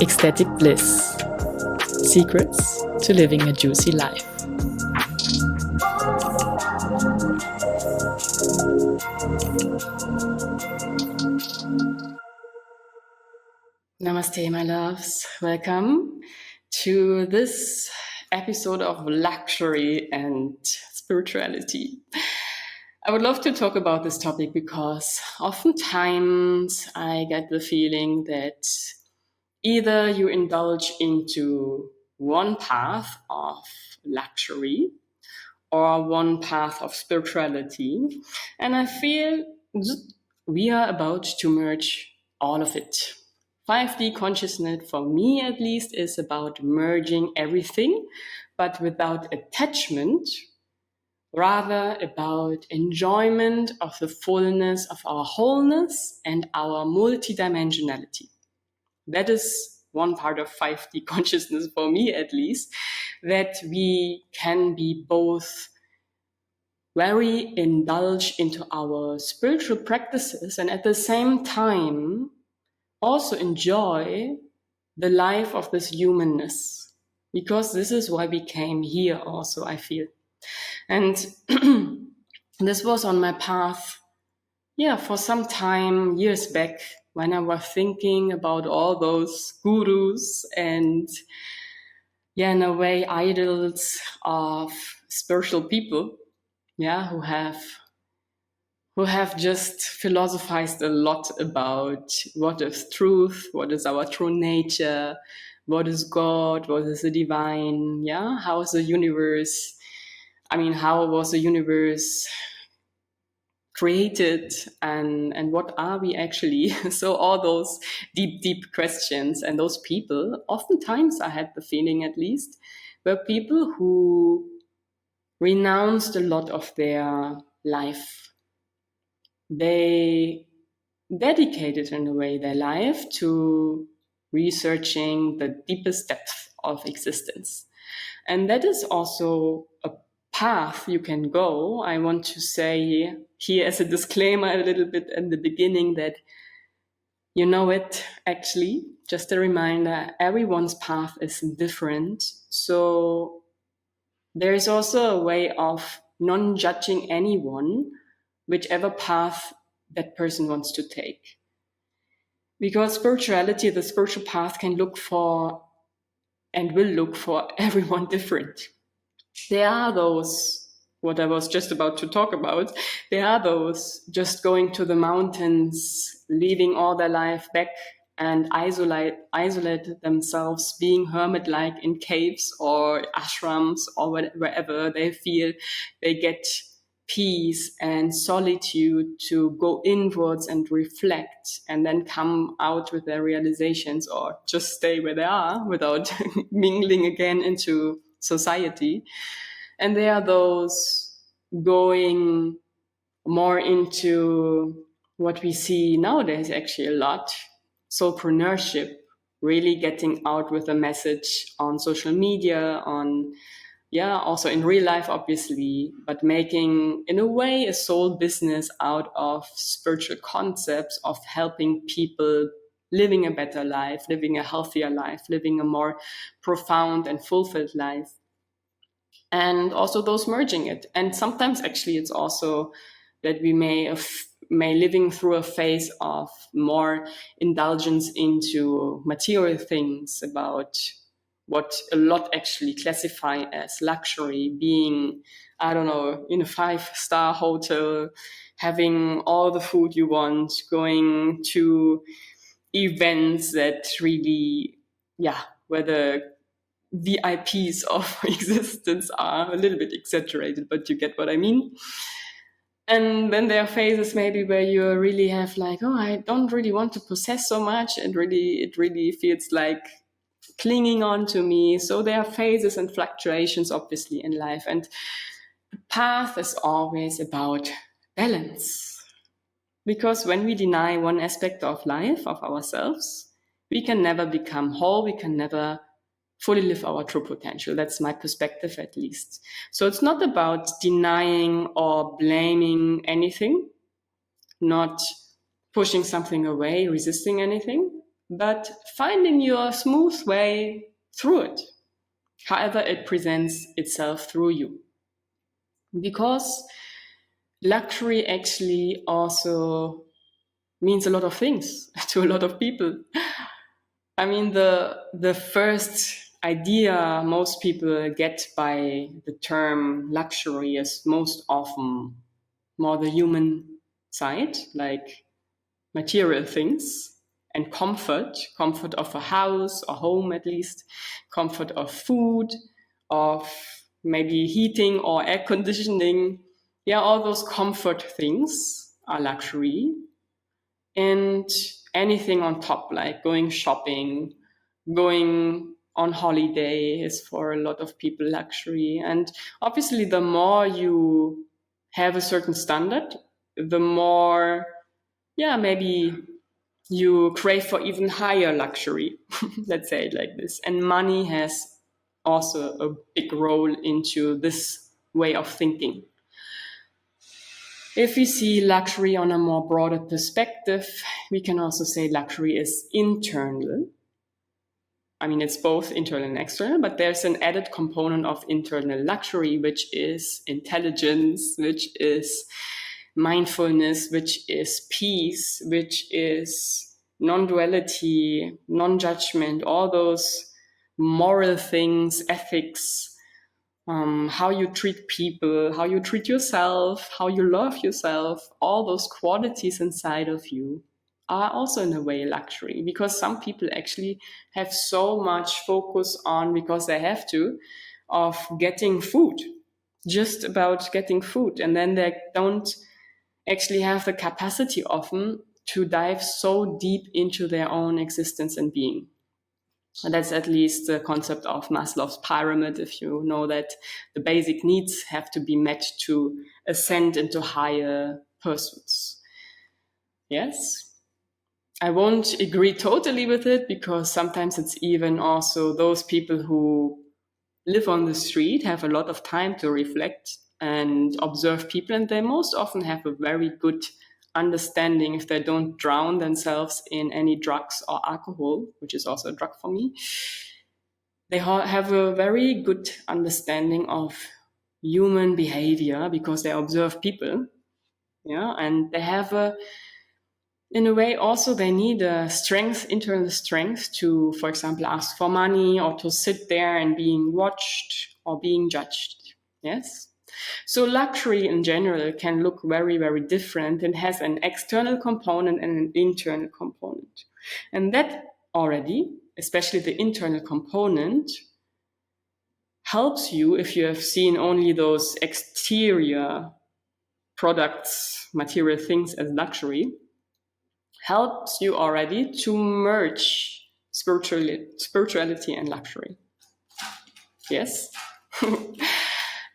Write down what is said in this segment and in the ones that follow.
Ecstatic Bliss. Secrets to living a juicy life. Namaste, my loves. Welcome to this episode of luxury and spirituality. I would love to talk about this topic because oftentimes I get the feeling that either you indulge into one path of luxury or one path of spirituality, and I feel we are about to merge all of it. 5D consciousness, for me at least, is about merging everything, but without attachment, rather about enjoyment of the fullness of our wholeness and our multidimensionality. That is one part of 5D consciousness, for me at least, that we can be both very indulged into our spiritual practices and at the same time also enjoy the life of this humanness, because this is why we came here also, I feel. And this was on my path, for some time, years back, when I was thinking about all those gurus and, in a way, idols of spiritual people, who have just philosophized a lot about what is truth, what is our true nature, what is God, what is the divine, how is the universe, how was the universe created, and what are we actually? So all those deep questions, and those people, oftentimes I had the feeling at least, were people who renounced a lot of their life. They dedicated in a way their life to researching the deepest depth of existence. And that is also a path you can go. I want to say here as a disclaimer a little bit in the beginning that actually, just a reminder, everyone's path is different. So there is also a way of non-judging anyone, whichever path that person wants to take. Because spirituality, the spiritual path, can look for and will look for everyone different. There are those, what I was just about to talk about, there are those just going to the mountains, leaving all their life back and isolate themselves, being hermit-like in caves or ashrams or wherever they feel they get peace and solitude to go inwards and reflect and then come out with their realizations, or just stay where they are without mingling again into society. And there are those going more into what we see nowadays actually a lot, soulpreneurship, really getting out with a message on social media, on also in real life, obviously, but making, in a way, a soul business out of spiritual concepts of helping people living a better life, living a healthier life, living a more profound and fulfilled life. And also those merging it. And sometimes actually it's also that we may living through a phase of more indulgence into material things, about what a lot actually classify as luxury, being, I don't know, in a 5-star hotel, having all the food you want, going to events that really, where the VIPs of existence are a little bit exaggerated, but you get what I mean. And then there are phases maybe where you really have like, I don't really want to possess so much, and it really feels like clinging on to me. So there are phases and fluctuations, obviously, in life. And the path is always about balance. Because when we deny one aspect of life, of ourselves, we can never become whole. We can never fully live our true potential. That's my perspective, at least. So it's not about denying or blaming anything, not pushing something away, resisting anything. but finding your smooth way through it, however it presents itself through you. Because luxury actually also means a lot of things to a lot of people. I mean, the first idea most people get by the term luxury is most often more the human side, like material things and comfort of a house or home at least, comfort of food, of maybe heating or air conditioning. Yeah, all those comfort things are luxury. And anything on top, like going shopping, going on holiday, is for a lot of people luxury. And obviously, the more you have a certain standard, the more, maybe you crave for even higher luxury. Let's say it like this. And money has also a big role into this way of thinking. If we see luxury on a more broader perspective, we can also say luxury is internal. I mean, it's both internal and external, but there's an added component of internal luxury, which is intelligence, which is mindfulness, which is peace, which is non-duality, non-judgment, all those moral things, ethics, how you treat people, how you treat yourself, how you love yourself, all those qualities inside of you are also in a way luxury, because some people actually have so much focus on, because they have to, of getting food, just about getting food. And then they don't actually have the capacity often to dive so deep into their own existence and being. And that's at least the concept of Maslow's pyramid, if you know that the basic needs have to be met to ascend into higher pursuits. Yes, I won't agree totally with it, because sometimes it's even also those people who live on the street have a lot of time to reflect and observe people, and they most often have a very good understanding, if they don't drown themselves in any drugs or alcohol, which is also a drug for me. They have a very good understanding of human behavior, because they observe people. Yeah, and they have in a way also they need a strength, internal strength, to, for example, ask for money, or to sit there and being watched or being judged. Yes. So luxury in general can look very, very different, and has an external component and an internal component. And that already, especially the internal component, helps you, if you have seen only those exterior products, material things as luxury, helps you already to merge spirituality and luxury. Yes.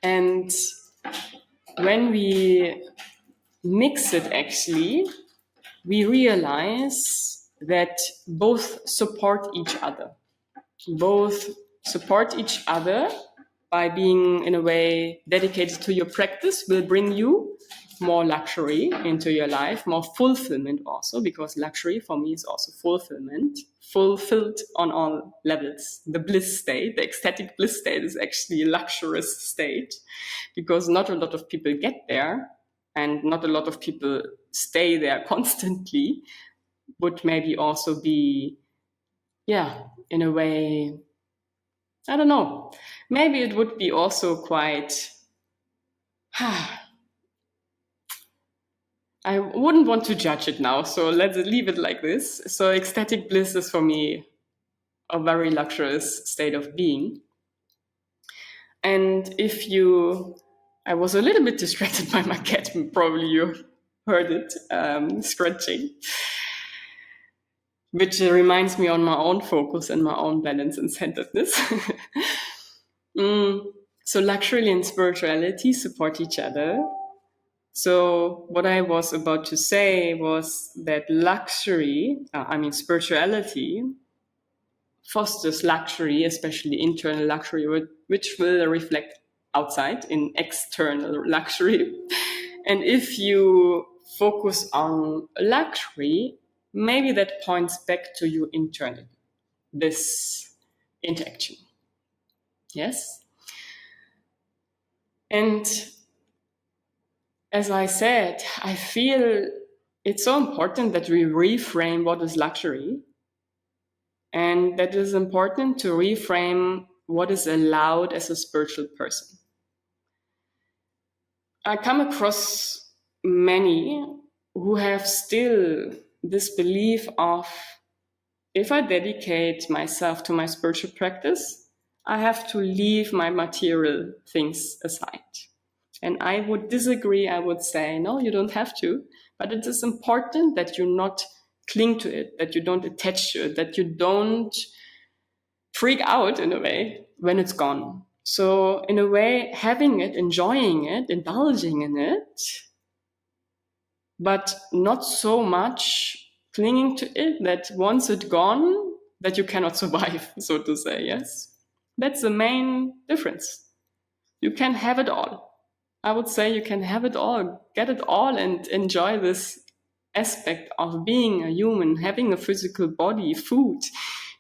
And when we mix it, actually, we realize that both support each other. Both support each other by being, in a way, dedicated to your practice, will bring you more luxury into your life, more fulfillment also, because luxury for me is also fulfillment, fulfilled on all levels. The bliss state, the ecstatic bliss state, is actually a luxurious state, because not a lot of people get there, and not a lot of people stay there constantly. Would maybe also be, in a way, I don't know, maybe it would be also quite, I wouldn't want to judge it now, so let's leave it like this. So ecstatic bliss is for me a very luxurious state of being. And if you, I was a little bit distracted by my cat, probably you heard it scratching, which reminds me on my own focus and my own balance and centeredness. So luxury and spirituality support each other. So what I was about to say was that spirituality fosters luxury, especially internal luxury, which will reflect outside in external luxury. And if you focus on luxury, maybe that points back to you internally, this interaction. Yes? And as I said, I feel it's so important that we reframe what is luxury, and that it is important to reframe what is allowed as a spiritual person. I come across many who have still this belief of, if I dedicate myself to my spiritual practice, I have to leave my material things aside. And I would disagree. I would say, no, you don't have to. But it is important that you not cling to it, that you don't attach to it, that you don't freak out in a way when it's gone. So in a way, having it, enjoying it, indulging in it, but not so much clinging to it that once it's gone, that you cannot survive, so to say, yes? That's the main difference. You can have it all. I would say you can have it all, get it all, and enjoy this aspect of being a human, having a physical body, food,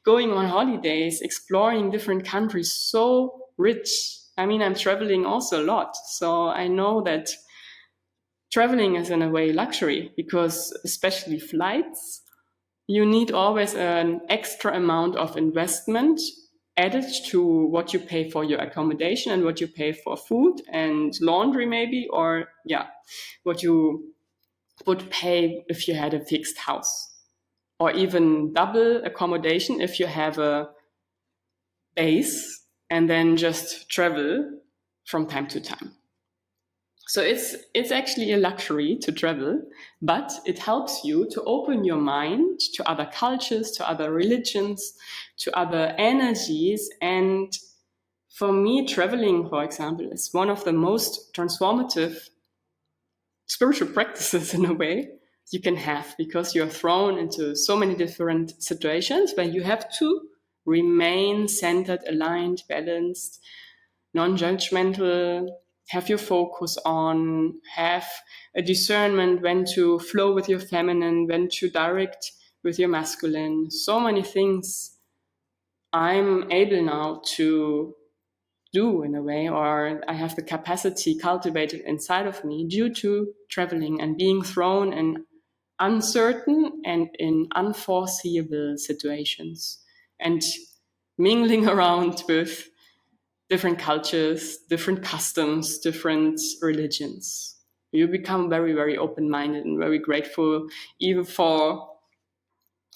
going on holidays, exploring different countries, so rich. I mean, I'm traveling also a lot, so I know that traveling is in a way luxury, because especially flights, you need always an extra amount of investment added to what you pay for your accommodation and what you pay for food and laundry maybe, or what you would pay if you had a fixed house, or even double accommodation if you have a base and then just travel from time to time. So it's actually a luxury to travel, but it helps you to open your mind to other cultures, to other religions, to other energies. And for me, traveling, for example, is one of the most transformative spiritual practices in a way you can have, because you're thrown into so many different situations where you have to remain centered, aligned, balanced, non-judgmental, have your focus on, have a discernment when to flow with your feminine, when to direct with your masculine. So many things I'm able now to do in a way, or I have the capacity cultivated inside of me due to traveling and being thrown in uncertain and in unforeseeable situations and mingling around with different cultures, different customs, different religions. You become very, very open-minded and very grateful even for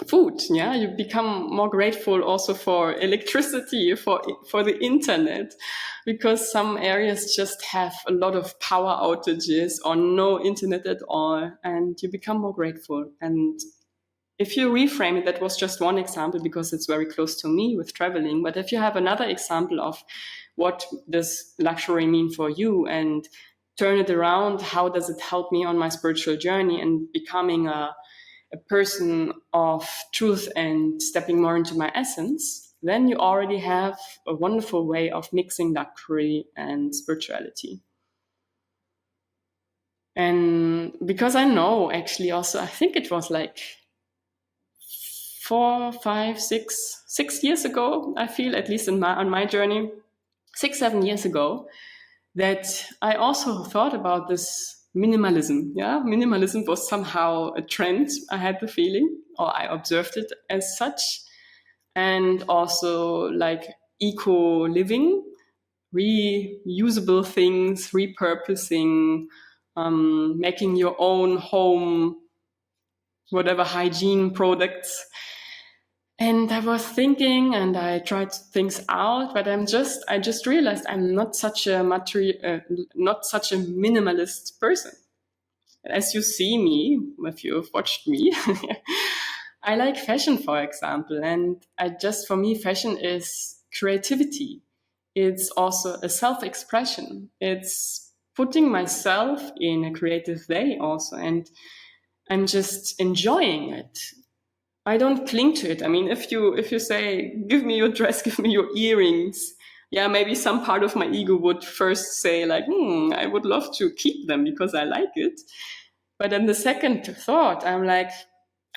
food. Yeah, you become more grateful also for electricity, for the internet, because some areas just have a lot of power outages or no internet at all, and you become more grateful. And if you reframe it, that was just one example because it's very close to me with traveling. But if you have another example of what does luxury mean for you, and turn it around, how does it help me on my spiritual journey and becoming a person of truth and stepping more into my essence, then you already have a wonderful way of mixing luxury and spirituality. And because I know actually also, I think it was like 4, 5, 6 years ago, I feel, at least on my journey, 6, 7 years ago, that I also thought about this minimalism. Yeah, minimalism was somehow a trend. I had the feeling, or I observed it as such. And also like eco living, reusable things, repurposing, making your own home, whatever hygiene products. And I was thinking, and I tried things out, but I just realized I'm not such a minimalist person. As you see me, if you've watched me, I like fashion, for example. And for me, fashion is creativity. It's also a self-expression. It's putting myself in a creative way also. And I'm just enjoying it. I don't cling to it. I mean, if you say, give me your dress, give me your earrings, yeah, maybe some part of my ego would first say like, I would love to keep them because I like it. But then the second thought, I'm like,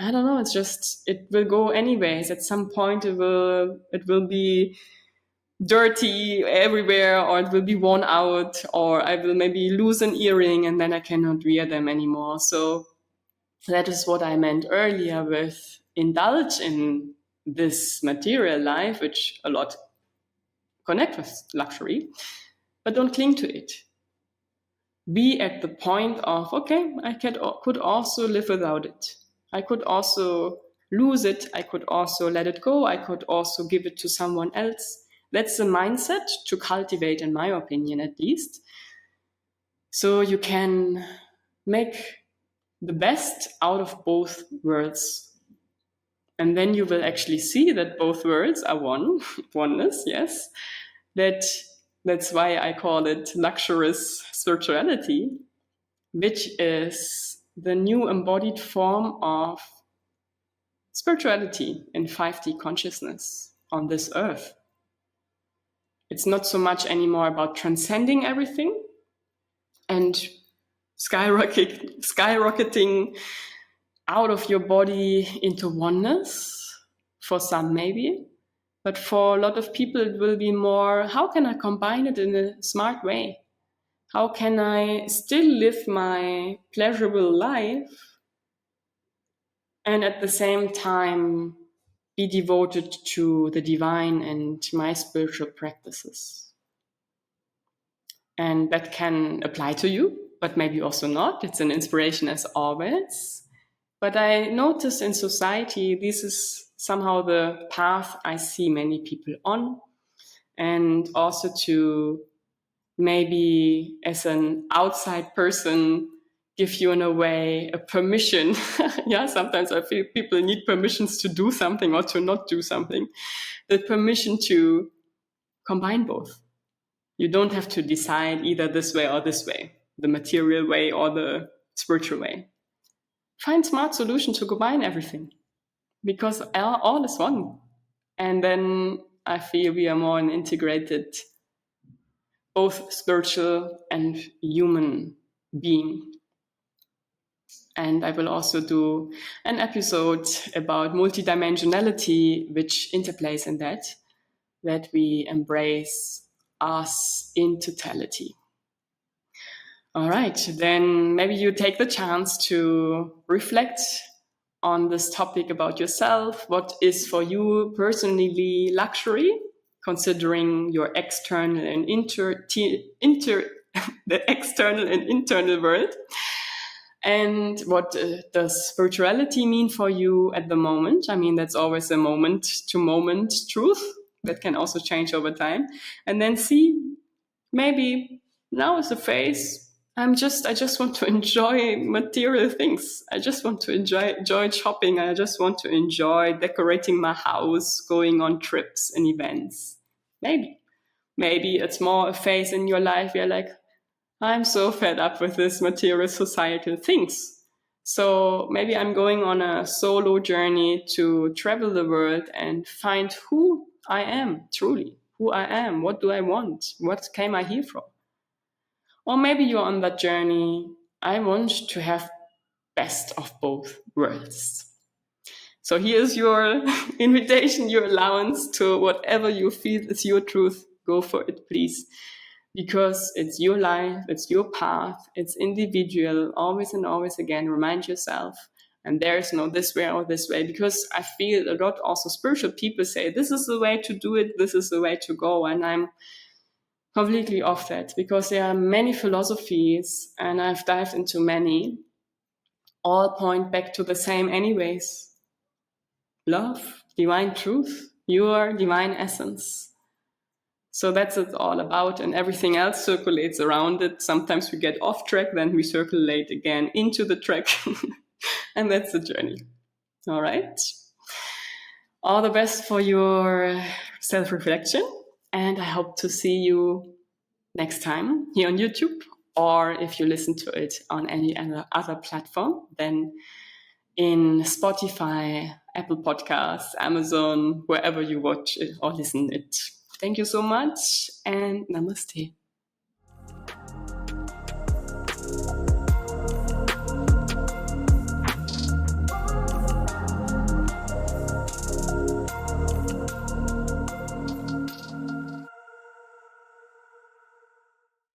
I don't know, it's just, it will go anyways. At some point it will be dirty everywhere, or it will be worn out, or I will maybe lose an earring and then I cannot wear them anymore. So that is what I meant earlier with indulge in this material life, which a lot connect with luxury, but don't cling to it. Be at the point of, okay, I could also live without it. I could also lose it. I could also let it go. I could also give it to someone else. That's the mindset to cultivate, in my opinion, at least. So you can make the best out of both worlds. And then you will actually see that both worlds are one, oneness, yes. That's why I call it luxurious spirituality, which is the new embodied form of spirituality in 5D consciousness on this earth. It's not so much anymore about transcending everything and skyrocketing out of your body into oneness, for some maybe. But for a lot of people, it will be more, how can I combine it in a smart way? How can I still live my pleasurable life and at the same time be devoted to the divine and my spiritual practices? And that can apply to you, but maybe also not. It's an inspiration as always. But I notice in society, this is somehow the path I see many people on. And also to maybe as an outside person, give you in a way a permission. Yeah, sometimes I feel people need permissions to do something or to not do something. The permission to combine both. You don't have to decide either this way or this way, the material way or the spiritual way. Find smart solutions to combine everything, because all is one. And then I feel we are more an integrated, both spiritual and human being. And I will also do an episode about multidimensionality, which interplays in that we embrace us in totality. All right, then maybe you take the chance to reflect on this topic about yourself. What is for you personally luxury, considering your external and the external and internal world? And what does spirituality mean for you at the moment? I mean, that's always a moment to moment truth that can also change over time. And then see, maybe now is the phase. I just want to enjoy material things. I just want to enjoy shopping. I just want to enjoy decorating my house, going on trips and events. Maybe it's more a phase in your life where like, I'm so fed up with this material societal things. So maybe I'm going on a solo journey to travel the world and find who I am, truly, who I am. What do I want? What came I here for? Or maybe you're on that journey. I want to have best of both worlds. So here's your invitation, your allowance to whatever you feel is your truth. Go for it, please. Because it's your life, it's your path, it's individual, always and always again, remind yourself. And there is no this way or this way, because I feel a lot also spiritual people say, this is the way to do it, this is the way to go. And I'm completely off that, because there are many philosophies, and I've dived into many, all point back to the same anyways. Love, divine truth, your divine essence. So that's it all about, and everything else circulates around it. Sometimes we get off track, then we circulate again into the track. And that's the journey. All right. All the best for your self-reflection. And I hope to see you next time here on YouTube, or if you listen to it on any other platform, then in Spotify, Apple Podcasts, Amazon, wherever you watch it or listen it. Thank you so much, and namaste.